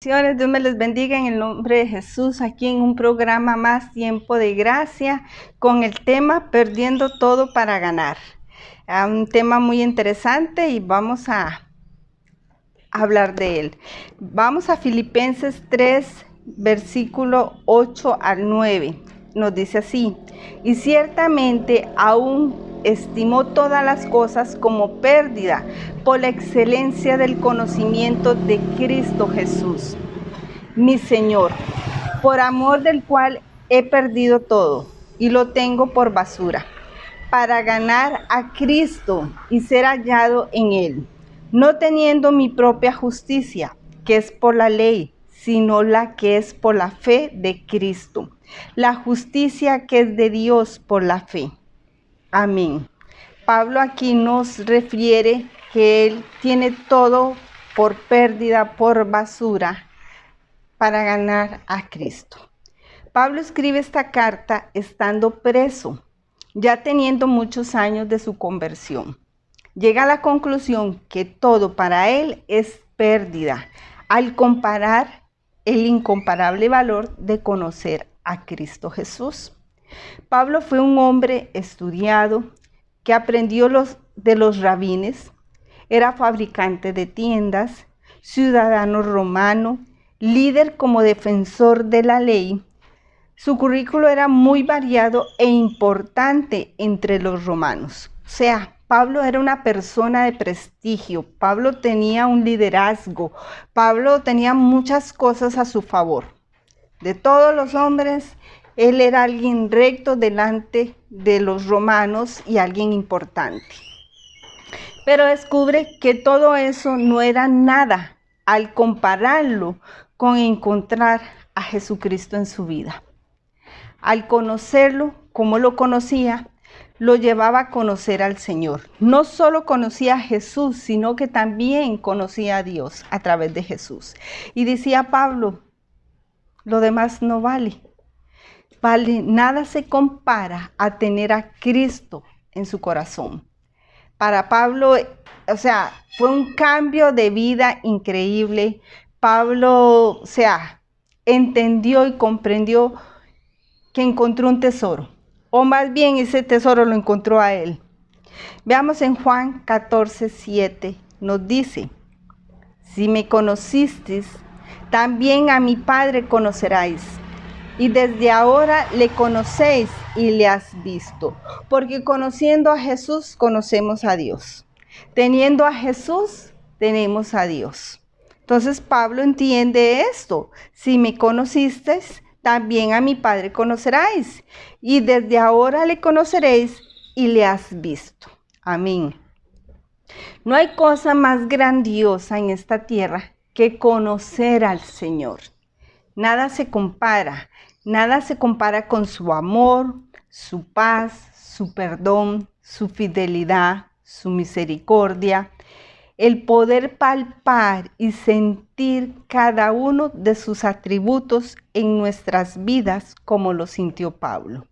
Bendiciones, Dios me les bendiga en el nombre de Jesús, aquí en un programa más Tiempo de Gracia, con el tema Perdiendo Todo para Ganar. Un tema muy interesante y vamos a hablar de él. Vamos a Filipenses 3, versículo 8 al 9. Nos dice así: y ciertamente aún estimo todas las cosas como pérdida por la excelencia del conocimiento de Cristo Jesús, mi Señor, por amor del cual he perdido todo y lo tengo por basura, para ganar a Cristo y ser hallado en Él, no teniendo mi propia justicia, que es por la ley, sino la que es por la fe de Cristo, la justicia que es de Dios por la fe. Amén. Pablo aquí nos refiere que él tiene todo por pérdida, por basura, para ganar a Cristo. Pablo escribe esta carta estando preso, ya teniendo muchos años de su conversión. Llega a la conclusión que todo para él es pérdida, al comparar el incomparable valor de conocer a Cristo Jesús. Pablo fue un hombre estudiado que aprendió de los rabines, era fabricante de tiendas, ciudadano romano, líder como defensor de la ley. Su currículo era muy variado e importante entre los romanos. O sea, Pablo era una persona de prestigio, Pablo tenía un liderazgo, Pablo tenía muchas cosas a su favor. De todos los hombres, él era alguien recto delante de los romanos y alguien importante. Pero descubre que todo eso no era nada al compararlo con encontrar a Jesucristo en su vida. Al conocerlo, como lo conocía, lo llevaba a conocer al Señor. No solo conocía a Jesús, sino que también conocía a Dios a través de Jesús. Y decía Pablo, lo demás no vale. Nada se compara a tener a Cristo en su corazón. Para Pablo, fue un cambio de vida increíble. Pablo, entendió y comprendió que encontró un tesoro, o más bien ese tesoro lo encontró a él. Veamos en Juan 14:7, nos dice: si me conocisteis, también a mi Padre conoceráis. Y desde ahora le conocéis y le has visto, porque conociendo a Jesús conocemos a Dios. Teniendo a Jesús, tenemos a Dios. Entonces Pablo entiende esto: si me conocisteis, también a mi Padre conoceráis. Y desde ahora le conoceréis y le has visto. Amén. No hay cosa más grandiosa en esta tierra que conocer al Señor. Nada se compara con su amor, su paz, su perdón, su fidelidad, su misericordia, el poder palpar y sentir cada uno de sus atributos en nuestras vidas como lo sintió Pablo.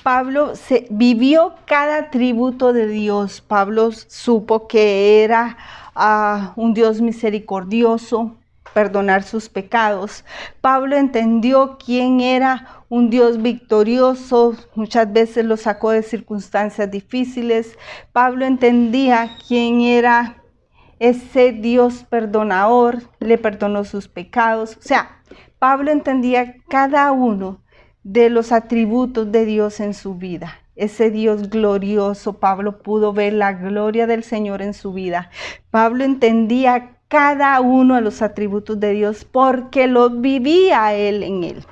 Pablo vivió cada atributo de Dios. Pablo supo que era un Dios misericordioso, perdonar sus pecados. Pablo entendió quién era un Dios victorioso, muchas veces lo sacó de circunstancias difíciles. Pablo entendía quién era ese Dios perdonador, le perdonó sus pecados. Pablo entendía cada uno de los atributos de Dios en su vida. Ese Dios glorioso, Pablo pudo ver la gloria del Señor en su vida. Pablo entendía cada uno de los atributos de Dios porque lo vivía él en él.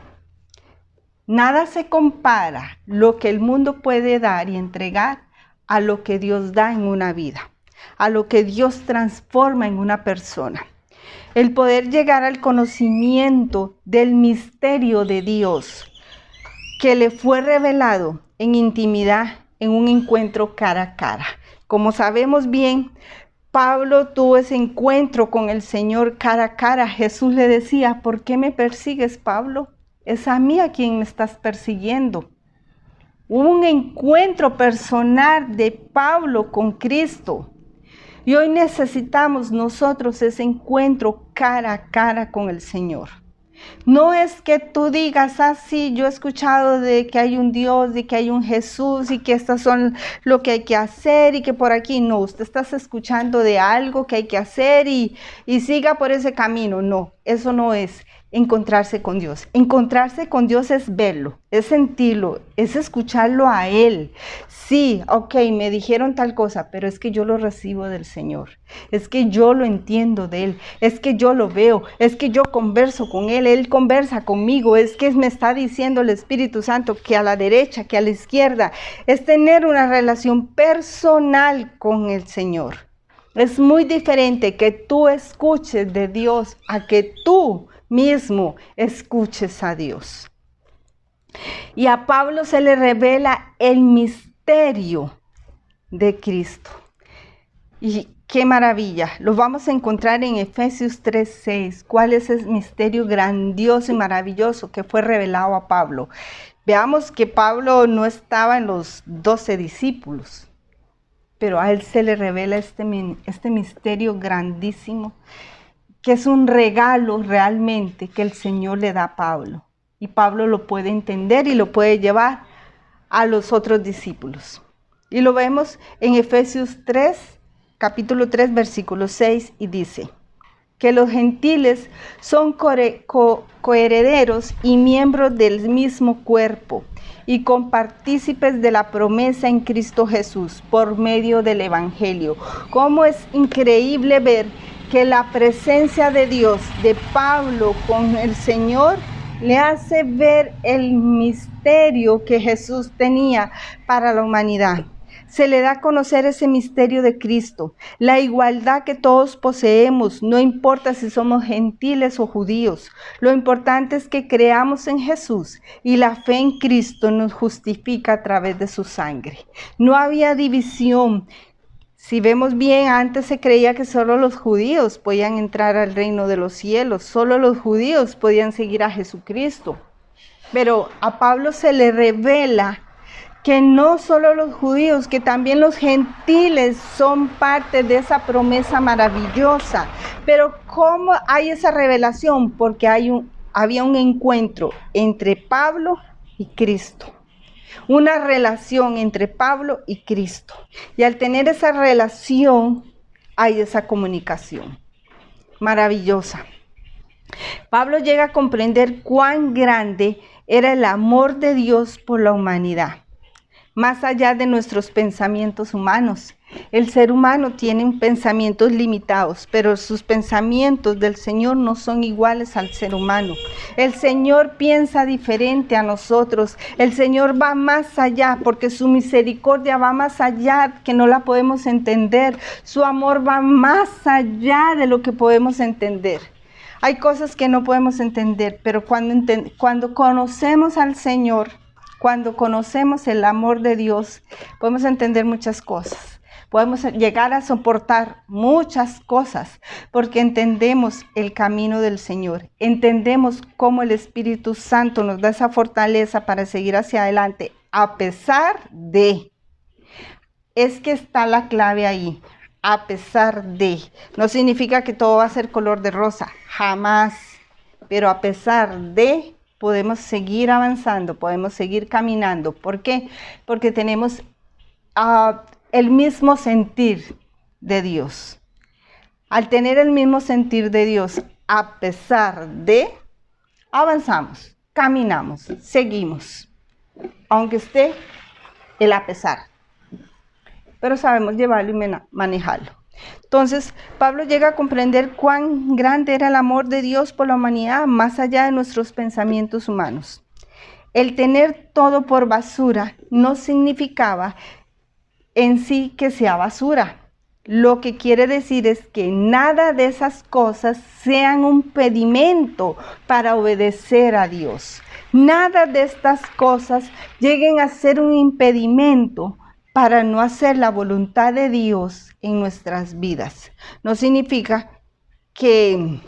Nada se compara lo que el mundo puede dar y entregar a lo que Dios da en una vida, a lo que Dios transforma en una persona. El poder llegar al conocimiento del misterio de Dios que le fue revelado en intimidad, en un encuentro cara a cara. Como sabemos bien, Pablo tuvo ese encuentro con el Señor cara a cara. Jesús le decía: ¿por qué me persigues, Pablo? Es a mí a quien me estás persiguiendo. Hubo un encuentro personal de Pablo con Cristo. Y hoy necesitamos nosotros ese encuentro cara a cara con el Señor. No es que tú digas, sí, yo he escuchado de que hay un Dios, de que hay un Jesús y que estas son lo que hay que hacer y que por aquí no, usted está escuchando de algo que hay que hacer y siga por ese camino. No, eso no es encontrarse con Dios. Encontrarse con Dios es verlo, es sentirlo, es escucharlo a Él. Sí, ok, me dijeron tal cosa, pero es que yo lo recibo del Señor. Es que yo lo entiendo de Él. Es que yo lo veo. Es que yo converso con Él. Él conversa conmigo. Es que me está diciendo el Espíritu Santo que a la derecha, que a la izquierda. Es tener una relación personal con el Señor. Es muy diferente que tú escuches de Dios a que tú mismo escuches a Dios. Y a Pablo se le revela el misterio de Cristo. Y qué maravilla, lo vamos a encontrar en Efesios 3:6. ¿Cuál es ese misterio grandioso y maravilloso que fue revelado a Pablo? Veamos que Pablo no estaba en los 12 discípulos, pero a él se le revela este misterio grandísimo, que es un regalo realmente que el Señor le da a Pablo. Y Pablo lo puede entender y lo puede llevar a los otros discípulos. Y lo vemos en Efesios 3, capítulo 3, versículo 6, y dice que los gentiles son coherederos y miembros del mismo cuerpo y compartícipes de la promesa en Cristo Jesús por medio del Evangelio. Cómo es increíble ver que la presencia de Dios, de Pablo con el Señor, le hace ver el misterio que Jesús tenía para la humanidad. Se le da a conocer ese misterio de Cristo, la igualdad que todos poseemos, no importa si somos gentiles o judíos. Lo importante es que creamos en Jesús y la fe en Cristo nos justifica a través de su sangre. No había división. Si vemos bien, antes se creía que solo los judíos podían entrar al reino de los cielos, solo los judíos podían seguir a Jesucristo. Pero a Pablo se le revela que no solo los judíos, que también los gentiles son parte de esa promesa maravillosa. Pero ¿cómo hay esa revelación? Porque había un encuentro entre Pablo y Cristo. Una relación entre Pablo y Cristo. Y al tener esa relación, hay esa comunicación maravillosa. Pablo llega a comprender cuán grande era el amor de Dios por la humanidad, más allá de nuestros pensamientos humanos. El ser humano tiene pensamientos limitados, pero sus pensamientos del Señor no son iguales al ser humano. El Señor piensa diferente a nosotros. El Señor va más allá, porque su misericordia va más allá, que no la podemos entender. Su amor va más allá de lo que podemos entender. Hay cosas que no podemos entender, pero cuando conocemos al Señor, cuando conocemos el amor de Dios, podemos entender muchas cosas. Podemos llegar a soportar muchas cosas porque entendemos el camino del Señor. Entendemos cómo el Espíritu Santo nos da esa fortaleza para seguir hacia adelante a pesar de. Es que está la clave ahí. A pesar de. No significa que todo va a ser color de rosa. Jamás. Pero a pesar de, podemos seguir avanzando, podemos seguir caminando. ¿Por qué? Porque tenemos el mismo sentir de Dios. Al tener el mismo sentir de Dios, a pesar de, avanzamos, caminamos, seguimos. Aunque esté el a pesar. Pero sabemos llevarlo y manejarlo. Entonces, Pablo llega a comprender cuán grande era el amor de Dios por la humanidad, más allá de nuestros pensamientos humanos. El tener todo por basura no significaba en sí que sea basura. Lo que quiere decir es que nada de esas cosas sean un impedimento para obedecer a Dios. Nada de estas cosas lleguen a ser un impedimento para no hacer la voluntad de Dios en nuestras vidas. No significa que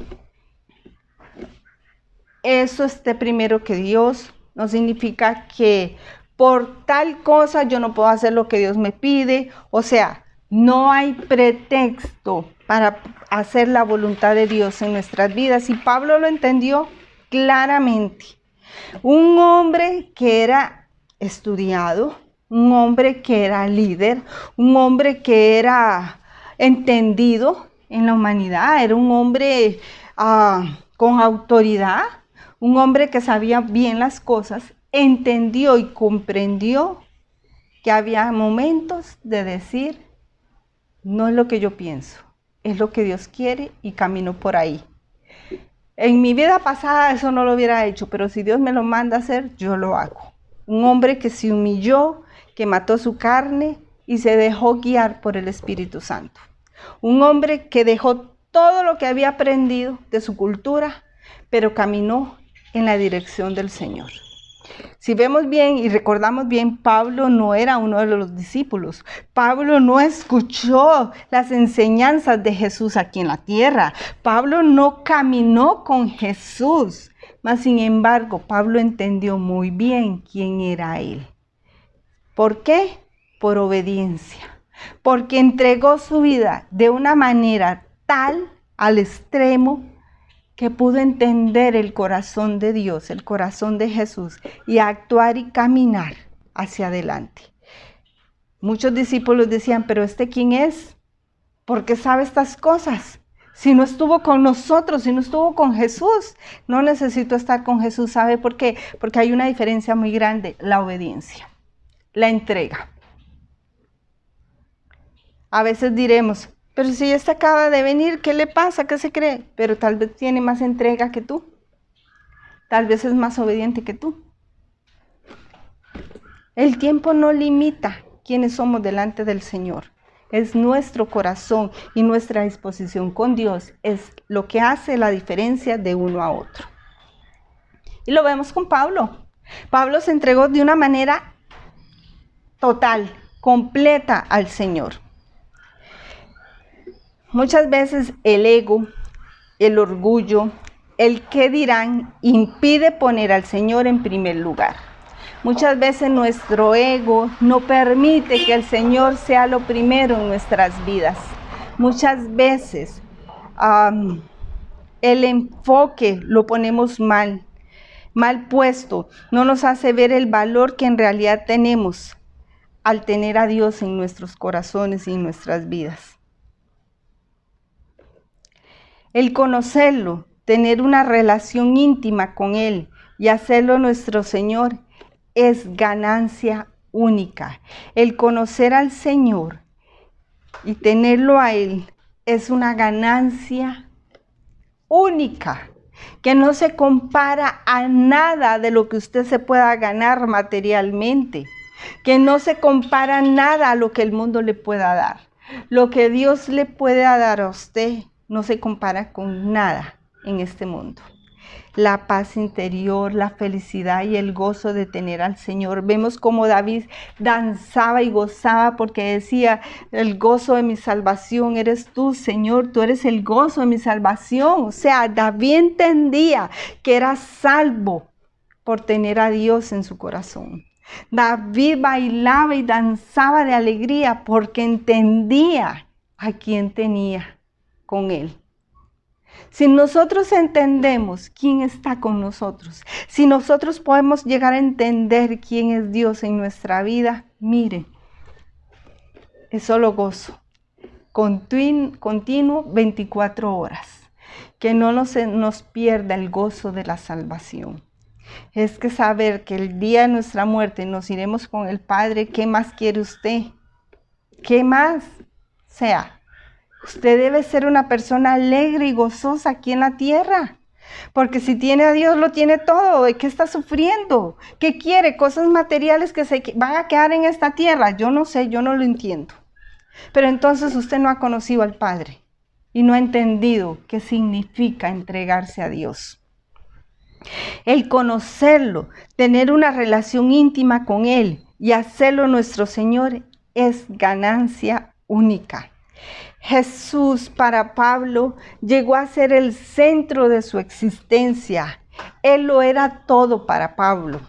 eso esté primero que Dios. No significa que por tal cosa yo no puedo hacer lo que Dios me pide. O sea, No hay pretexto para hacer la voluntad de Dios en nuestras vidas. Y Pablo lo entendió claramente. Un hombre que era estudiado, un hombre que era líder, un hombre que era entendido en la humanidad, era un hombre con autoridad, un hombre que sabía bien las cosas, entendió y comprendió que había momentos de decir, no es lo que yo pienso, es lo que Dios quiere y camino por ahí. En mi vida pasada eso no lo hubiera hecho, pero si Dios me lo manda a hacer, yo lo hago. Un hombre que se humilló, que mató su carne y se dejó guiar por el Espíritu Santo. Un hombre que dejó todo lo que había aprendido de su cultura, pero caminó en la dirección del Señor. Si vemos bien y recordamos bien, Pablo no era uno de los discípulos. Pablo no escuchó las enseñanzas de Jesús aquí en la tierra. Pablo no caminó con Jesús. Mas, sin embargo, Pablo entendió muy bien quién era él. ¿Por qué? Por obediencia. Porque entregó su vida de una manera tal, al extremo, que pudo entender el corazón de Dios, el corazón de Jesús, y actuar y caminar hacia adelante. Muchos discípulos decían, pero ¿este quién es? ¿Por qué sabe estas cosas? Si no estuvo con nosotros, si no estuvo con Jesús, no necesito estar con Jesús. ¿Sabe por qué? Porque hay una diferencia muy grande, la obediencia, la entrega. A veces diremos, pero si este acaba de venir, ¿qué le pasa? ¿Qué se cree? Pero tal vez tiene más entrega que tú. Tal vez es más obediente que tú. El tiempo no limita quiénes somos delante del Señor. Es nuestro corazón y nuestra disposición con Dios es lo que hace la diferencia de uno a otro. Y lo vemos con Pablo. Pablo se entregó de una manera total, completa al Señor. Muchas veces el ego, el orgullo, el qué dirán, impide poner al Señor en primer lugar. Muchas veces nuestro ego no permite que el Señor sea lo primero en nuestras vidas. Muchas veces el enfoque lo ponemos mal puesto. No nos hace ver el valor que en realidad tenemos al tener a Dios en nuestros corazones y en nuestras vidas. El conocerlo, tener una relación íntima con Él y hacerlo nuestro Señor es ganancia única. El conocer al Señor y tenerlo a Él es una ganancia única, que no se compara a nada de lo que usted se pueda ganar materialmente, que no se compara nada a lo que el mundo le pueda dar. Lo que Dios le pueda dar a usted no se compara con nada en este mundo. La paz interior, la felicidad y el gozo de tener al Señor. Vemos cómo David danzaba y gozaba porque decía, el gozo de mi salvación eres tú, Señor, tú eres el gozo de mi salvación. O sea, David entendía que era salvo por tener a Dios en su corazón. David bailaba y danzaba de alegría porque entendía a quién tenía con él. Si nosotros entendemos quién está con nosotros, si nosotros podemos llegar a entender quién es Dios en nuestra vida, mire, es solo gozo, continuo 24 horas, que no nos pierda el gozo de la salvación. Es que saber que el día de nuestra muerte nos iremos con el Padre. ¿Qué más quiere usted? ¿Qué más? Usted debe ser una persona alegre y gozosa aquí en la tierra. Porque si tiene a Dios, lo tiene todo. ¿De qué está sufriendo? ¿Qué quiere? Cosas materiales que se van a quedar en esta tierra. Yo no sé, yo no lo entiendo. Pero entonces usted no ha conocido al Padre y no ha entendido qué significa entregarse a Dios. El conocerlo, tener una relación íntima con Él y hacerlo nuestro Señor es ganancia única. Jesús para Pablo llegó a ser el centro de su existencia. Él lo era todo para Pablo.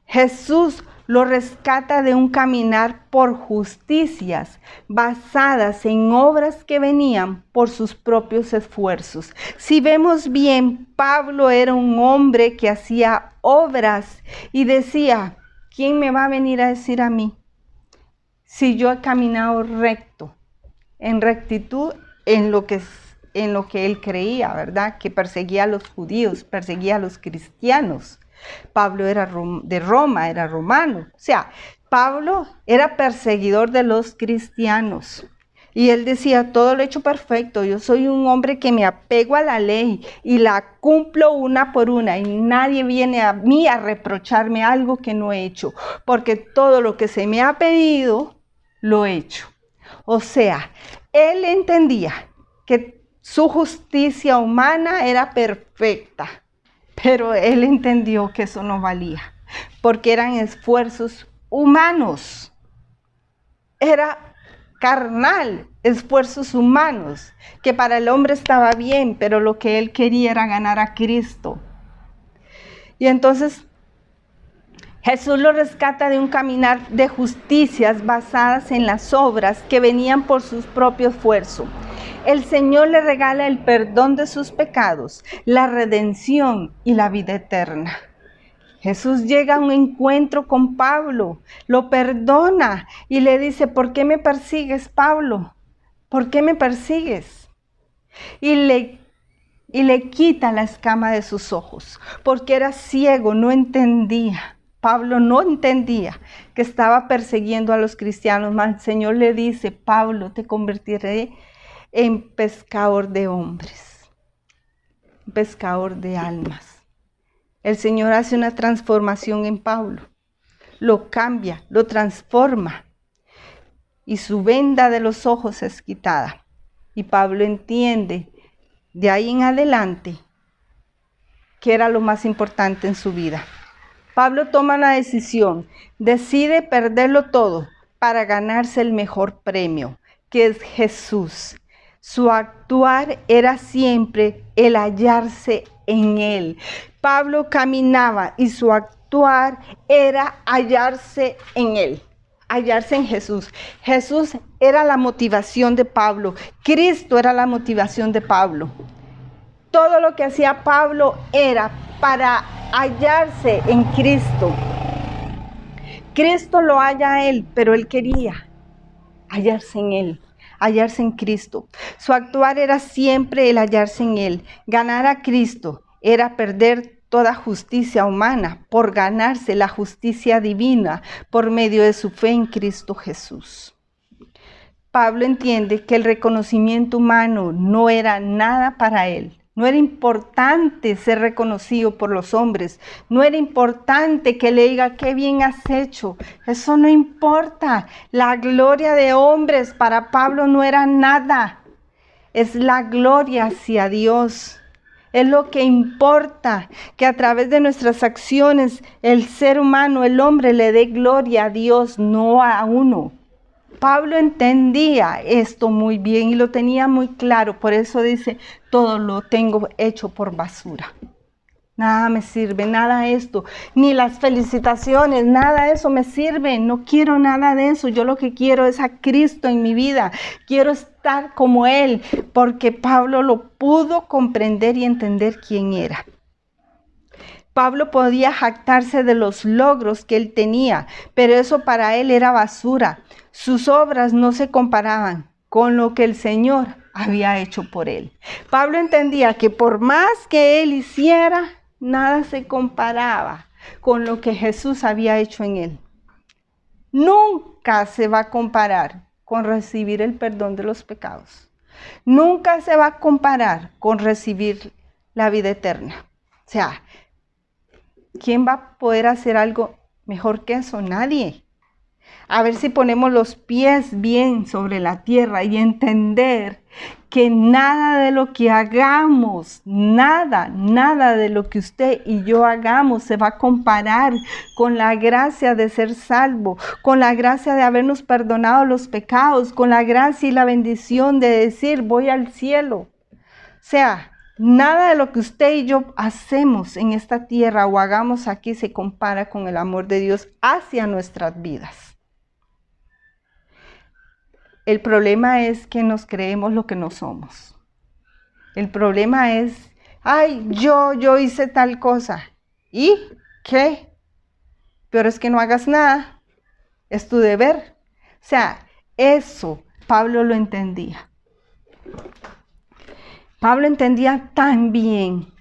Jesús lo rescata de un caminar por justicias basadas en obras que venían por sus propios esfuerzos. Si vemos bien, Pablo era un hombre que hacía obras y decía, ¿quién me va a venir a decir a mí si yo he caminado recto, en rectitud, en lo que él creía, ¿verdad? Que perseguía a los judíos, perseguía a los cristianos. Pablo era de Roma, era romano. O sea, Pablo era perseguidor de los cristianos. Y él decía, todo lo he hecho perfecto. Yo soy un hombre que me apego a la ley y la cumplo una por una. Y nadie viene a mí a reprocharme algo que no he hecho. Porque todo lo que se me ha pedido, lo he hecho. O sea, él entendía que su justicia humana era perfecta. Pero él entendió que eso no valía, porque eran esfuerzos humanos. Era carnal, esfuerzos humanos, que para el hombre estaba bien, pero lo que él quería era ganar a Cristo. Y entonces Jesús lo rescata de un caminar de justicias basadas en las obras que venían por su propio esfuerzo. El Señor le regala el perdón de sus pecados, la redención y la vida eterna. Jesús llega a un encuentro con Pablo, lo perdona y le dice, ¿por qué me persigues, Pablo? ¿Por qué me persigues? Y le quita la escama de sus ojos, porque era ciego, no entendía. Pablo no entendía que estaba persiguiendo a los cristianos, mas el Señor le dice, Pablo, te convertiré en pescador de hombres, pescador de almas. El Señor hace una transformación en Pablo, lo cambia, lo transforma y su venda de los ojos es quitada. Y Pablo entiende de ahí en adelante que era lo más importante en su vida. Pablo toma la decisión, decide perderlo todo para ganarse el mejor premio, que es Jesús. Su actuar era siempre el hallarse en Él. Pablo caminaba y su actuar era hallarse en Él, hallarse en Jesús. Jesús era la motivación de Pablo. Cristo era la motivación de Pablo. Todo lo que hacía Pablo era para hallarse en Cristo. Cristo lo halla a él, pero él quería hallarse en él, hallarse en Cristo. Su actuar era siempre el hallarse en él. Ganar a Cristo era perder toda justicia humana por ganarse la justicia divina por medio de su fe en Cristo Jesús. Pablo entiende que el reconocimiento humano no era nada para él. No era importante ser reconocido por los hombres. No era importante que le diga qué bien has hecho. Eso no importa. La gloria de hombres para Pablo no era nada. Es la gloria hacia Dios. Es lo que importa, que a través de nuestras acciones el ser humano, el hombre, le dé gloria a Dios, no a uno. Pablo entendía esto muy bien y lo tenía muy claro, por eso dice, todo lo tengo hecho por basura. Nada me sirve, nada esto, ni las felicitaciones, nada de eso me sirve, no quiero nada de eso, yo lo que quiero es a Cristo en mi vida, quiero estar como Él, porque Pablo lo pudo comprender y entender quién era. Pablo podía jactarse de los logros que él tenía, pero eso para él era basura. Sus obras no se comparaban con lo que el Señor había hecho por él. Pablo entendía que por más que él hiciera, nada se comparaba con lo que Jesús había hecho en él. Nunca se va a comparar con recibir el perdón de los pecados. Nunca se va a comparar con recibir la vida eterna. O sea, ¿quién va a poder hacer algo mejor que eso? Nadie. A ver si ponemos los pies bien sobre la tierra y entender que nada de lo que hagamos, nada de lo que usted y yo hagamos se va a comparar con la gracia de ser salvo, con la gracia de habernos perdonado los pecados, con la gracia y la bendición de decir voy al cielo. O sea, Nada de lo que usted y yo hacemos en esta tierra o hagamos aquí se compara con el amor de Dios hacia nuestras vidas. El problema es que nos creemos lo que no somos. El problema es, ay, yo hice tal cosa. ¿Y qué? Pero es que no hagas nada. Es tu deber. O sea, eso Pablo lo entendía. Pablo entendía tan bien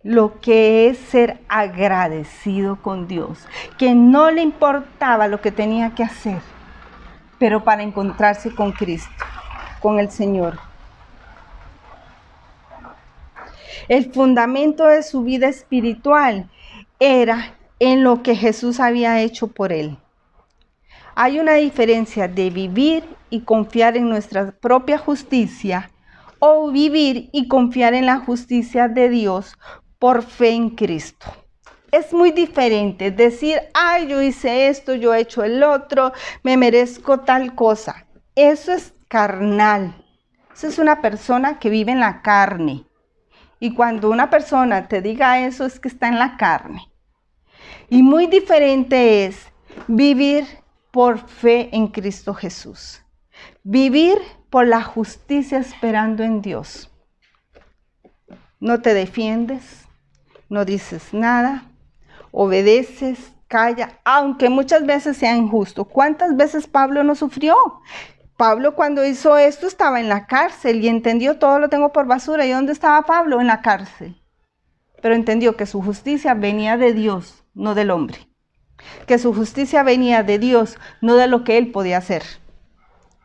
lo que es ser agradecido con Dios, que no le importaba lo que tenía que hacer, pero para encontrarse con Cristo, con el Señor. El fundamento de su vida espiritual era en lo que Jesús había hecho por él. Hay una diferencia de vivir y confiar en nuestra propia justicia o vivir y confiar en la justicia de Dios por fe en Cristo. Es muy diferente decir, ay, yo hice esto, yo he hecho el otro, me merezco tal cosa. Eso es carnal. Eso es una persona que vive en la carne. Y cuando una persona te diga eso es que está en la carne. Y muy diferente es vivir por fe en Cristo Jesús. Vivir por la justicia esperando en Dios. No te defiendes, no dices nada, obedeces, calla, aunque muchas veces sea injusto. ¿Cuántas veces Pablo no sufrió? Pablo cuando hizo esto estaba en la cárcel y entendió todo lo tengo por basura. ¿Y dónde estaba Pablo? En la cárcel. Pero entendió que su justicia venía de Dios, no del hombre. Que su justicia venía de Dios, no de lo que él podía hacer.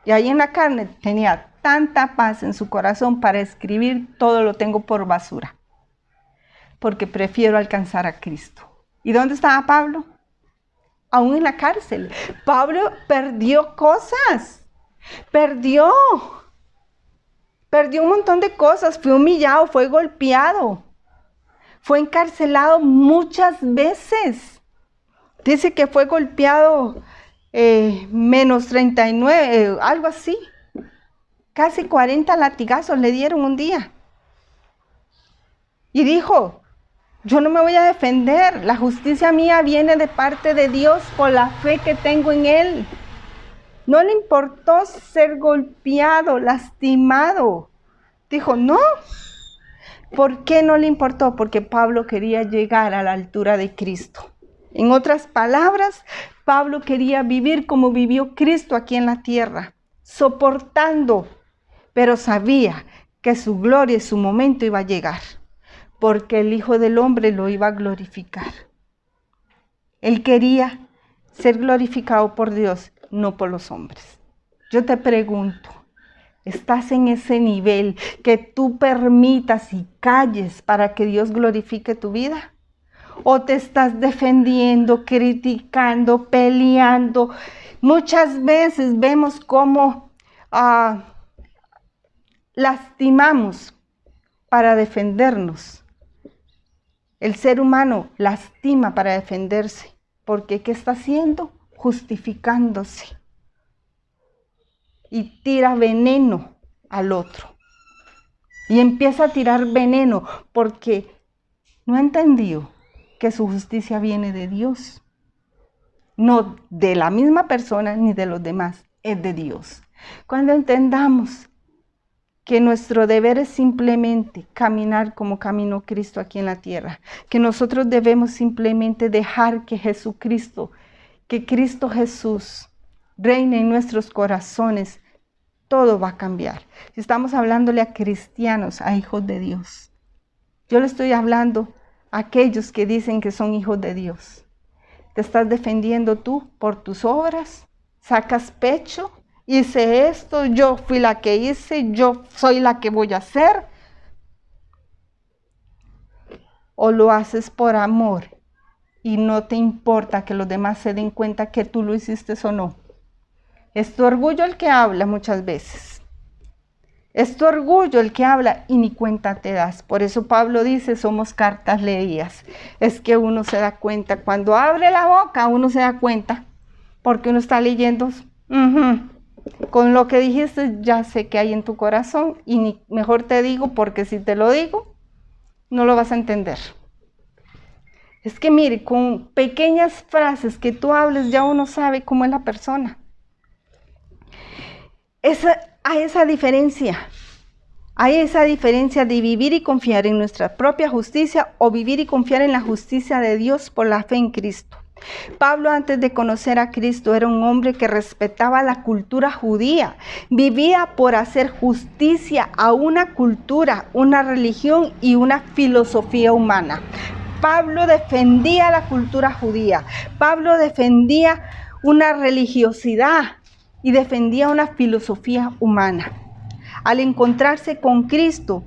Y ahí en la carne tenía tanta paz en su corazón para escribir todo lo tengo por basura. Porque prefiero alcanzar a Cristo. ¿Y dónde estaba Pablo? Aún en la cárcel. Pablo perdió cosas. Perdió un montón de cosas. Fue humillado, fue golpeado. Fue encarcelado muchas veces. Dice que fue golpeado menos 39, algo así. Casi 40 latigazos le dieron un día. Y dijo, yo no me voy a defender. La justicia mía viene de parte de Dios por la fe que tengo en Él. No le importó ser golpeado, lastimado. Dijo, no. ¿Por qué no le importó? Porque Pablo quería llegar a la altura de Cristo. En otras palabras, Pablo quería vivir como vivió Cristo aquí en la tierra, soportando, pero sabía que su gloria y su momento iba a llegar, porque el Hijo del Hombre lo iba a glorificar. Él quería ser glorificado por Dios, no por los hombres. Yo te pregunto, ¿estás en ese nivel que tú permitas y calles para que Dios glorifique tu vida? ¿O te estás defendiendo, criticando, peleando? Muchas veces vemos cómo lastimamos para defendernos. El ser humano lastima para defenderse. ¿Porque qué está haciendo? Justificándose. Y tira veneno al otro. Y empieza a tirar veneno porque no ha entendido que su justicia viene de Dios. No de la misma persona ni de los demás, es de Dios. Cuando entendamos que nuestro deber es simplemente caminar como caminó Cristo aquí en la tierra, que nosotros debemos simplemente dejar que Jesucristo, que Cristo Jesús reine en nuestros corazones, todo va a cambiar. Si estamos hablándole a cristianos, a hijos de Dios, yo le estoy hablando a aquellos que dicen que son hijos de Dios. ¿Te estás defendiendo tú por tus obras? ¿Sacas pecho? Hice esto, yo fui la que hice, yo soy la que voy a hacer. ¿O lo haces por amor y no te importa que los demás se den cuenta que tú lo hiciste o no? Es tu orgullo el que habla muchas veces. Es tu orgullo el que habla y ni cuenta te das. Por eso Pablo dice, somos cartas leídas. Es que uno se da cuenta. Cuando abre la boca, uno se da cuenta. Porque uno está leyendo. Con lo que dijiste, ya sé que hay en tu corazón. Y ni mejor te digo, porque si te lo digo, no lo vas a entender. Es que mire, con pequeñas frases que tú hables ya uno sabe cómo es la persona. Hay esa diferencia de vivir y confiar en nuestra propia justicia o vivir y confiar en la justicia de Dios por la fe en Cristo. Pablo, antes de conocer a Cristo, era un hombre que respetaba la cultura judía. Vivía por hacer justicia a una cultura, una religión y una filosofía humana. Pablo defendía la cultura judía. Pablo defendía una religiosidad y defendía una filosofía humana. Al encontrarse con Cristo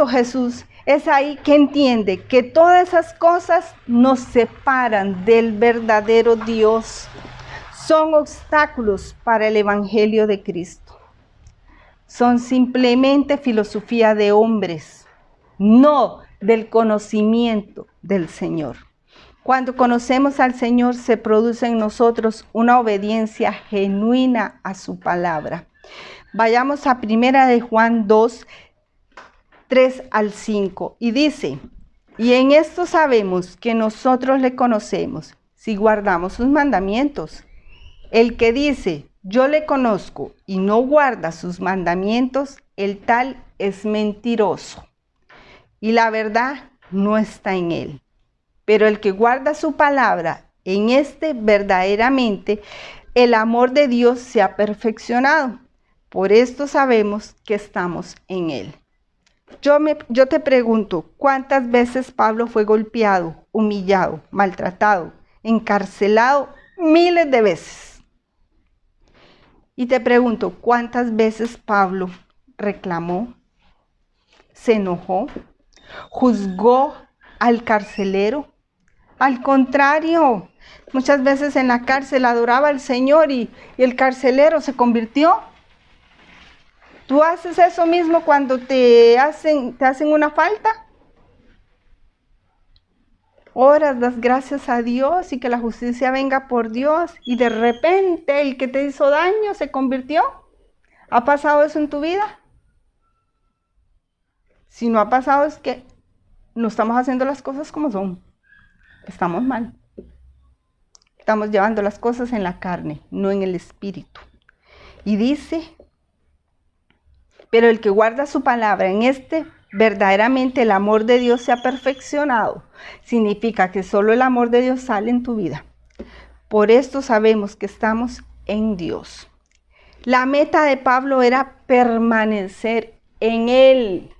Jesús, es ahí que entiende que todas esas cosas nos separan del verdadero Dios. Son obstáculos para el Evangelio de Cristo. Son simplemente filosofía de hombres, no del conocimiento del Señor. Cuando conocemos al Señor, se produce en nosotros una obediencia genuina a su palabra. Vayamos a 1 de Juan 2, 3 al 5, y dice: y en esto sabemos que nosotros le conocemos, si guardamos sus mandamientos. El que dice, yo le conozco, y no guarda sus mandamientos, el tal es mentiroso, y la verdad no está en él. Pero el que guarda su palabra, en este verdaderamente el amor de Dios se ha perfeccionado. Por esto sabemos que estamos en él. Yo te pregunto, ¿cuántas veces Pablo fue golpeado, humillado, maltratado, encarcelado? Miles de veces. Y te pregunto, ¿cuántas veces Pablo reclamó, se enojó, juzgó al carcelero? Al contrario, muchas veces en la cárcel adoraba al Señor y el carcelero se convirtió. ¿Tú haces eso mismo cuando te hacen una falta? Oras, das gracias a Dios y que la justicia venga por Dios, y de repente el que te hizo daño se convirtió. ¿Ha pasado eso en tu vida? Si no ha pasado, es que no estamos haciendo las cosas como son. Estamos mal. Estamos llevando las cosas en la carne, no en el espíritu. Y dice: pero el que guarda su palabra, en este verdaderamente el amor de Dios se ha perfeccionado. Significa que solo el amor de Dios sale en tu vida. Por esto sabemos que estamos en Dios. La meta de Pablo era permanecer en Él.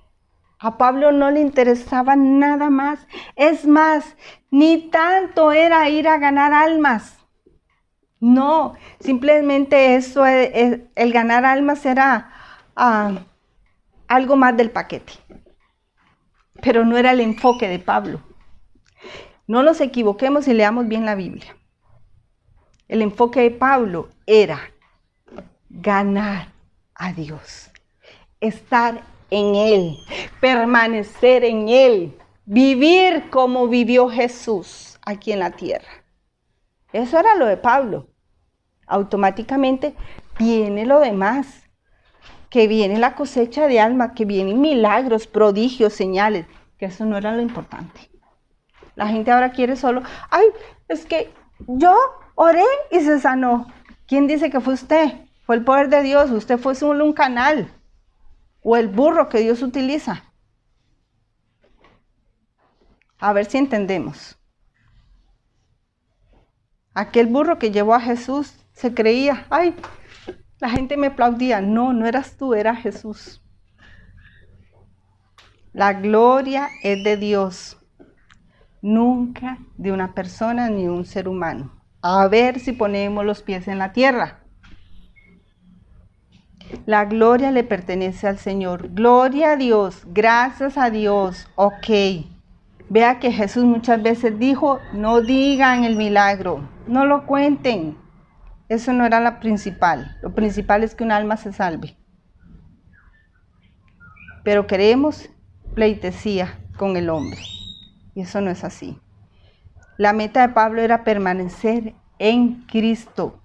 A Pablo no le interesaba nada más. Es más, ni tanto era ir a ganar almas. No, simplemente eso, el ganar almas era algo más del paquete. Pero no era el enfoque de Pablo. No nos equivoquemos y leamos bien la Biblia. El enfoque de Pablo era ganar a Dios, estar en Él, permanecer en Él, vivir como vivió Jesús aquí en la tierra. Eso era lo de Pablo. Automáticamente viene lo demás, que viene la cosecha de alma, que vienen milagros, prodigios, señales, que eso no era lo importante. La gente ahora quiere solo, ay, es que yo oré y se sanó. ¿Quién dice que fue usted? Fue el poder de Dios, usted fue solo un canal, o el burro que Dios utiliza. A ver si entendemos. Aquel burro que llevó a Jesús se creía, ay, la gente me aplaudía. No, no eras tú, era Jesús. La gloria es de Dios, nunca de una persona ni un ser humano. A ver si ponemos los pies en la tierra. La gloria le pertenece al Señor. Gloria a Dios, gracias a Dios. Ok. Vea que Jesús muchas veces dijo, no digan el milagro, no lo cuenten. Eso no era lo principal. Lo principal es que un alma se salve. Pero queremos pleitesía con el hombre. Y eso no es así. La meta de Pablo era permanecer en Cristo.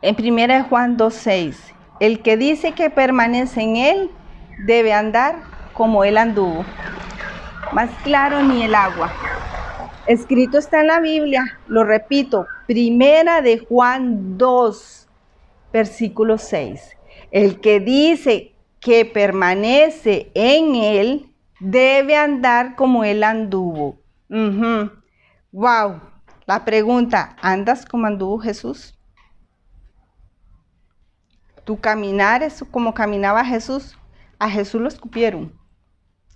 En 1 Juan 2:6, el que dice que permanece en Él debe andar como Él anduvo. Más claro ni el agua. Escrito está en la Biblia, lo repito, 1 de Juan 2, versículo 6. El que dice que permanece en Él debe andar como Él anduvo. Wow. La pregunta, ¿andas como anduvo Jesús? Tu caminar es como caminaba Jesús. A Jesús lo escupieron.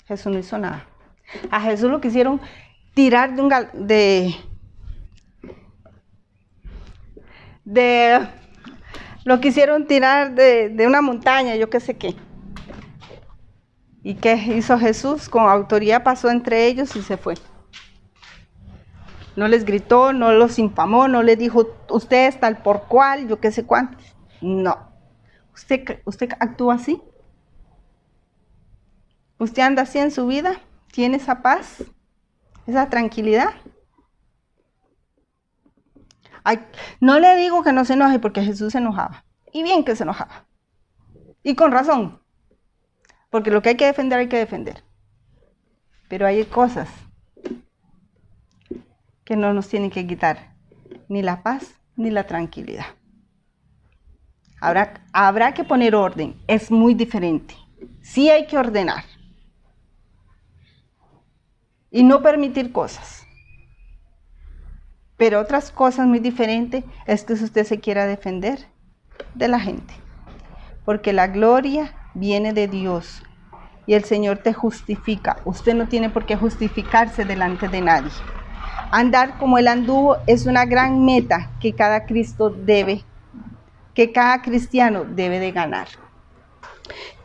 Jesús no hizo nada. A Jesús lo quisieron tirar lo quisieron tirar de una montaña, yo qué sé qué. ¿Y qué hizo Jesús? Con autoridad pasó entre ellos y se fue. No les gritó, no los infamó, no les dijo, ustedes tal por cual, yo qué sé cuánto. No. ¿Usted actúa así? ¿Usted anda así en su vida? ¿Tiene esa paz? ¿Esa tranquilidad? Ay, no le digo que no se enoje porque Jesús se enojaba. Y bien que se enojaba. Y con razón. Porque lo que hay que defender. Pero hay cosas que no nos tienen que quitar ni la paz ni la tranquilidad. Habrá que poner orden. Es muy diferente. Sí hay que ordenar. Y no permitir cosas. Pero otras cosas muy diferentes es que si usted se quiera defender de la gente. Porque la gloria viene de Dios. Y el Señor te justifica. Usted no tiene por qué justificarse delante de nadie. Andar como Él anduvo es una gran meta que cada cristiano debe de ganar.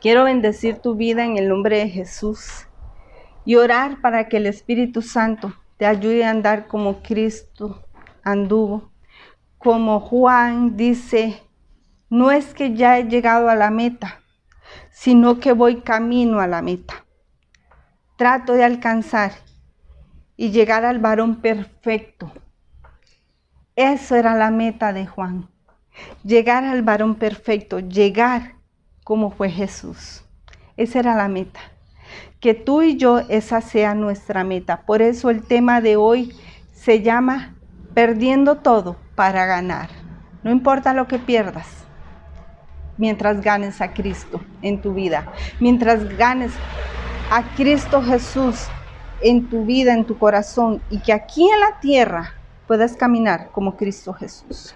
Quiero bendecir tu vida en el nombre de Jesús y orar para que el Espíritu Santo te ayude a andar como Cristo anduvo. Como Juan dice, no es que ya he llegado a la meta, sino que voy camino a la meta. Trato de alcanzar y llegar al varón perfecto. Eso era la meta de Juan. Llegar al varón perfecto, llegar como fue Jesús. Esa era la meta. Que tú y yo, esa sea nuestra meta. Por eso el tema de hoy se llama perdiendo todo para ganar. No importa lo que pierdas, mientras ganes a Cristo en tu vida. Mientras ganes a Cristo Jesús en tu vida, en tu corazón, y que aquí en la tierra puedas caminar como Cristo Jesús.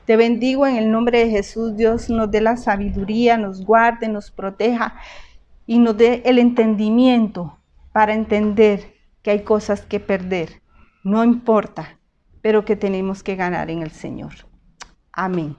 Te bendigo en el nombre de Jesús. Dios nos dé la sabiduría, nos guarde, nos proteja y nos dé el entendimiento para entender que hay cosas que perder. No importa, pero que tenemos que ganar en el Señor. Amén.